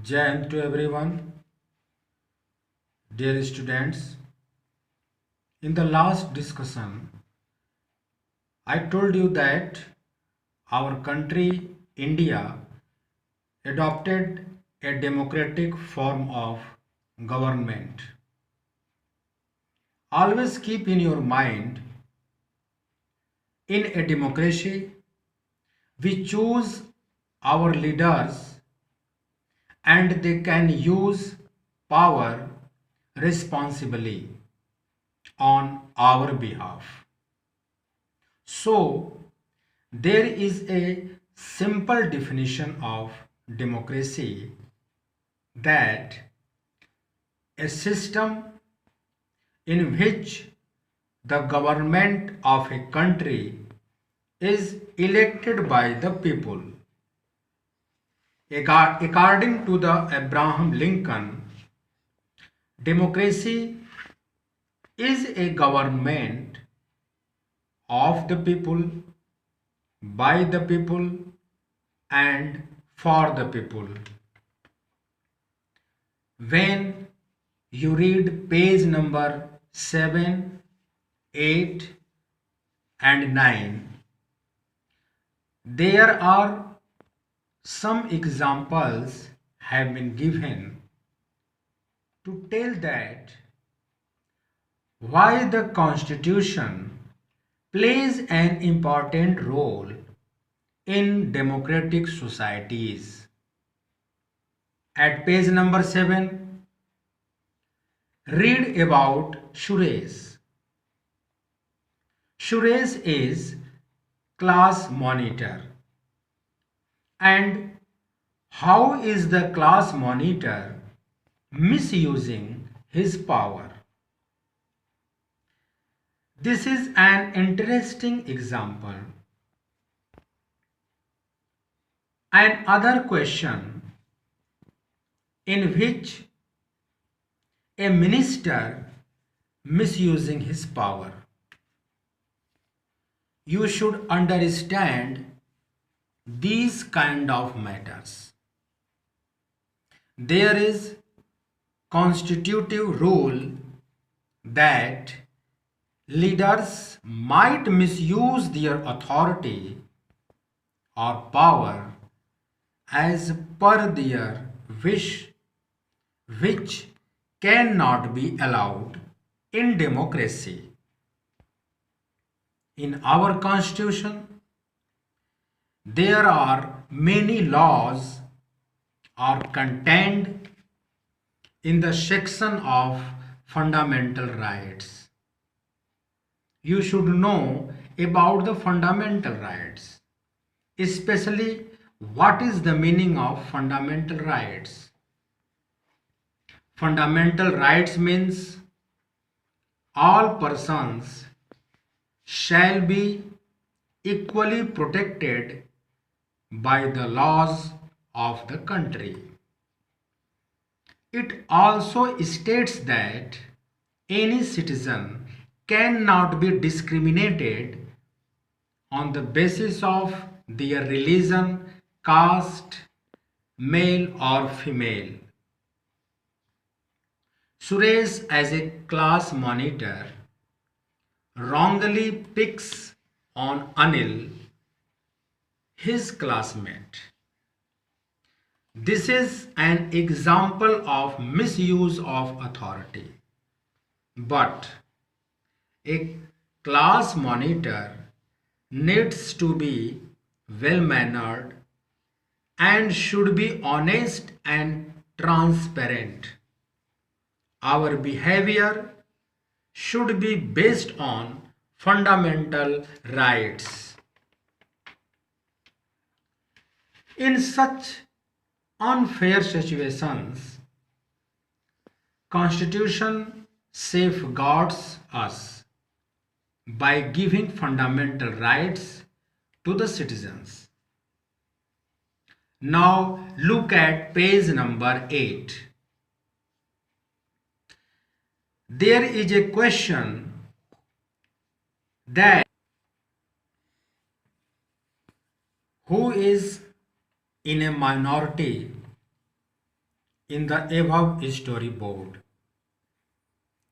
Jai Hind to everyone, dear students. In the last discussion, I told you that our country, India, adopted a democratic form of government. Always keep in your mind, in a democracy, we choose our leaders and they can use power responsibly on our behalf. So, there is a simple definition of democracy that a system in which the government of a country is elected by the people. According to the Abraham Lincoln, democracy is a government of the people, by the people, and for the people. When you read page number 7, 8, and 9, there are some examples have been given to tell that why the constitution plays an important role in democratic societies. At page number 7, read about Suresh. Suresh is class monitor. And how is the class monitor misusing his power? This is an interesting example. Another question in which a minister misusing his power. You should understand these kind of matters. There is constitutive rule that leaders might misuse their authority or power as per their wish, which cannot be allowed in democracy. In our constitution, there are many laws are contained in the section of fundamental rights. You should know about the fundamental rights, especially what is the meaning of fundamental rights. Fundamental rights means all persons shall be equally protected by the laws of the country. It also states that any citizen cannot be discriminated on the basis of their religion, caste, male or female. Suresh, as a class monitor, wrongly picks on Anil, his classmate. This is an example of misuse of authority. But a class monitor needs to be well mannered and should be honest and transparent. Our behavior should be based on fundamental rights. In such unfair situations, Constitution safeguards us by giving fundamental rights to the citizens. Now look at page number 8. There is a question that who is in a minority in the above storyboard.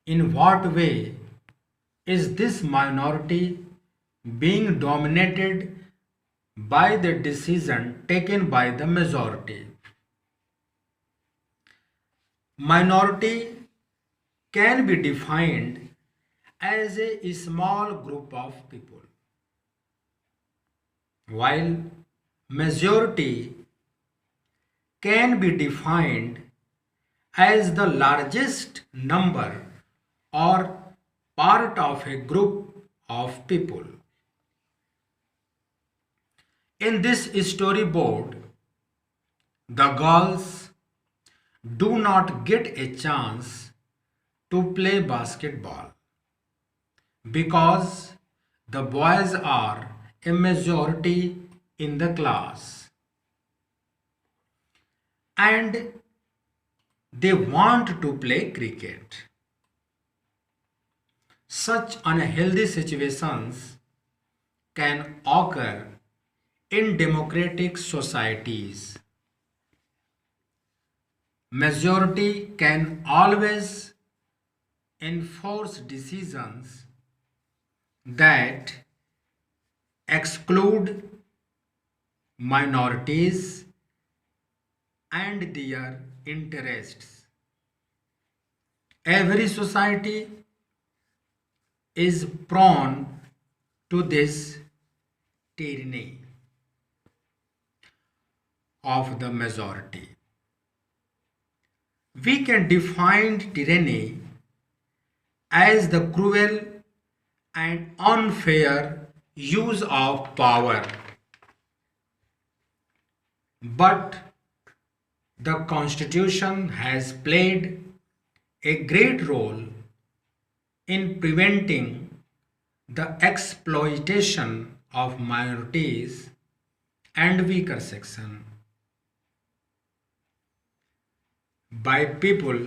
In what way is this minority being dominated by the decision taken by the majority? Minority can be defined as a small group of people, while majority can be defined as the largest number or part of a group of people. In this storyboard, the girls do not get a chance to play basketball because the boys are a majority in the class and they want to play cricket. Such unhealthy situations can occur in democratic societies. Majority can always enforce decisions that exclude minorities and their interests. Every society is prone to this tyranny of the majority. We can define tyranny as the cruel and unfair use of power. But the Constitution has played a great role in preventing the exploitation of minorities and weaker sections by people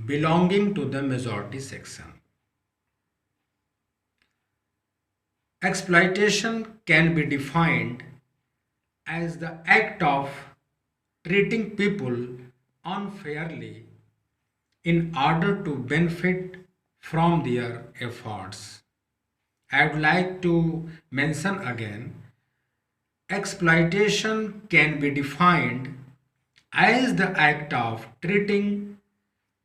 belonging to the majority section. Exploitation can be defined as the act of treating people unfairly in order to benefit from their efforts. I would like to mention again, exploitation can be defined as the act of treating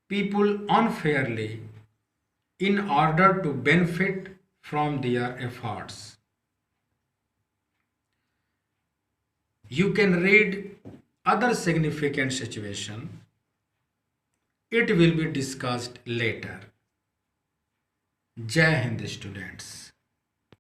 people unfairly in order to benefit from their efforts. You can read other significant situation. It will be discussed later. Jai Hind students.